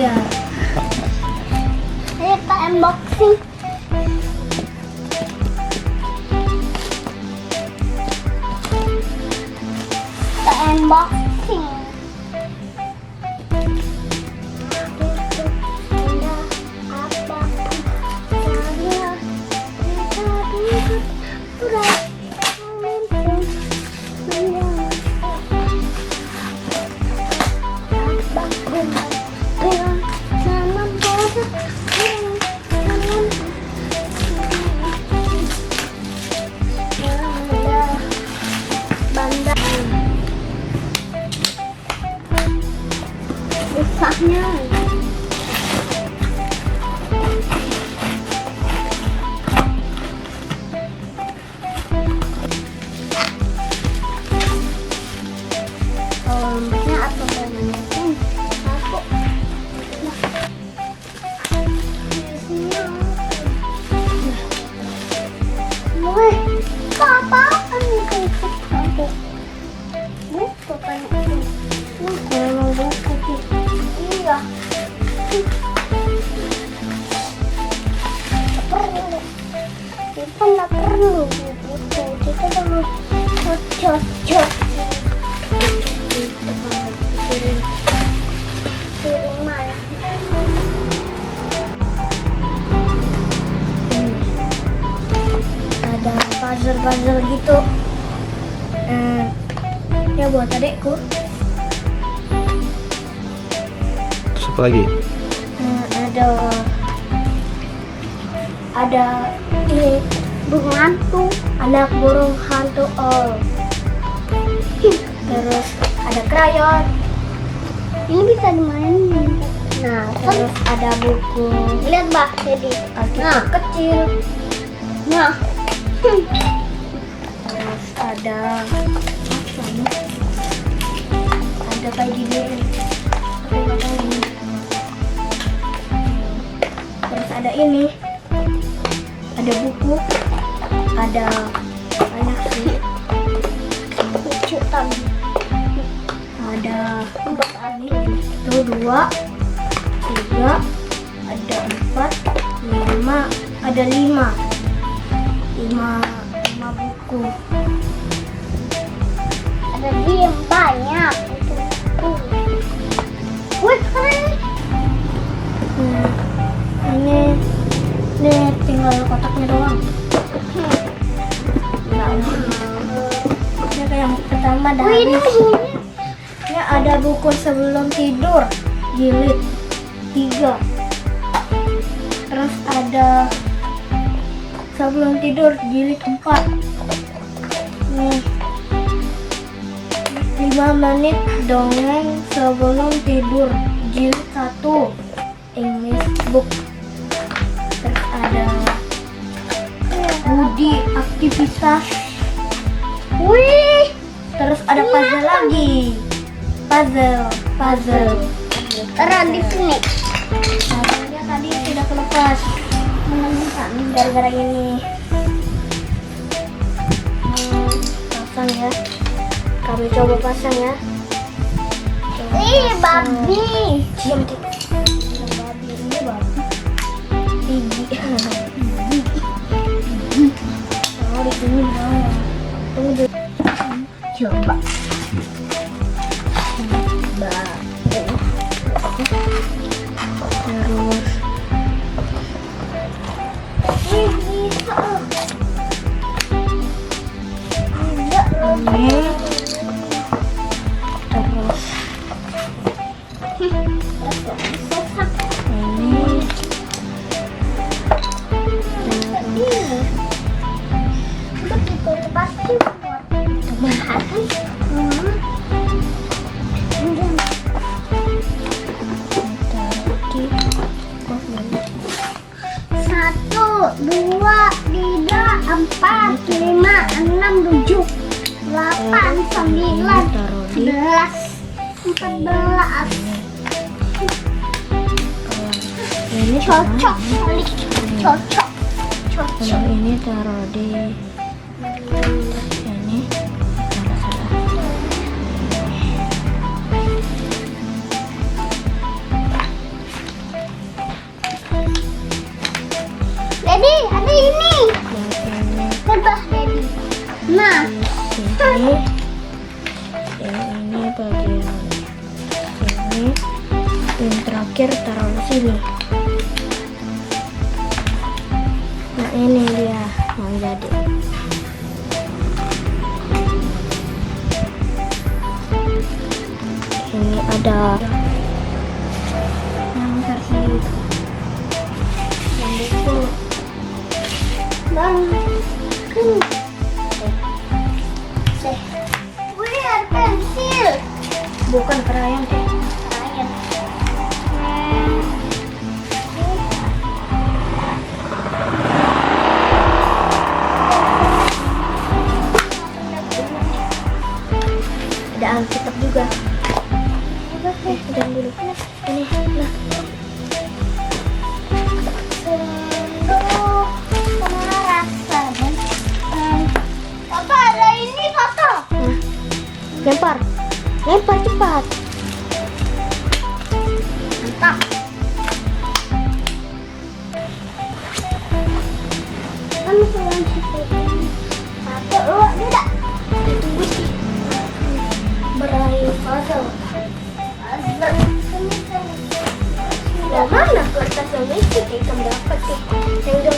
Iya. Ayo kita unboxing. Kita unboxing. Rusaknya. Kalau lembutnya atau banyaknya aku. Wih, apa-apaan nih kayak aku. Buku kan itu. Memang buku sih. Iya. Perlu. Kita nggak perlu buku. Kita perlu cocok. Ada puzzle-puzzle gitu. Ya buat adekku. Terus apa lagi? Ada ini burung hantu, anak burung hantu terus ada krayon. Ini bisa dimainin. Nah, terus ada buku. Lihat Mbak, jadi nah kecil. Nah, terus ada apa nih? Ada kayak gini. Terus ada ini. Ada buku. Ada banyak sih. Lucu tadi. Ada itu 2, 3, ada 4, 5, ada 5 buku. Ada yang banyak itu buku. Wih keren. Ini tinggal kotaknya doang. Ini kayak yang pertama dah habis. Ini ada buku sebelum tidur jilid 3. Terus ada sebelum tidur jilid 4. Nih 5 menit dongeng sebelum tidur jilid 1 English book. Terus ada Budi aktivitas. Wih, terus ada puzzle lagi. Puzzle. Taruh di sini. Puzzle-nya tadi tidak kelepas. Menemukan gara-gara ini. Pasang ya. Kami coba pasang ya. Ih, babi. Diam deh. Babi ini babi. Gigi. Oh, di sini mau. Tunggu dulu. Coba. Terus ini terus Satu, 2, 3, 4, 5, 6, 7, 8, 9, 11, 14. ini Cocok kali, cocok. kalau ini taruh di ini. bah Daddy. Nah, Sini. Yang ini bagian sini. Yang terakhir taruh di sini. Nah ini dia yang jadi. Ini ada yang versi yang buku. bang. Wih, ada pensil. Bukan krayon deh. Krayon. Ada Alkitab juga. Jangan dulu. Ini, nah. Untuk pemerasan. Papa ada ini foto. Nah, lempar cepat. Mantap. Kamu pulang seperti satu, dua, tidak. Tunggu sih. Berakhir puzzle. Yang mana kertas yang isi kita dapat sih? Yang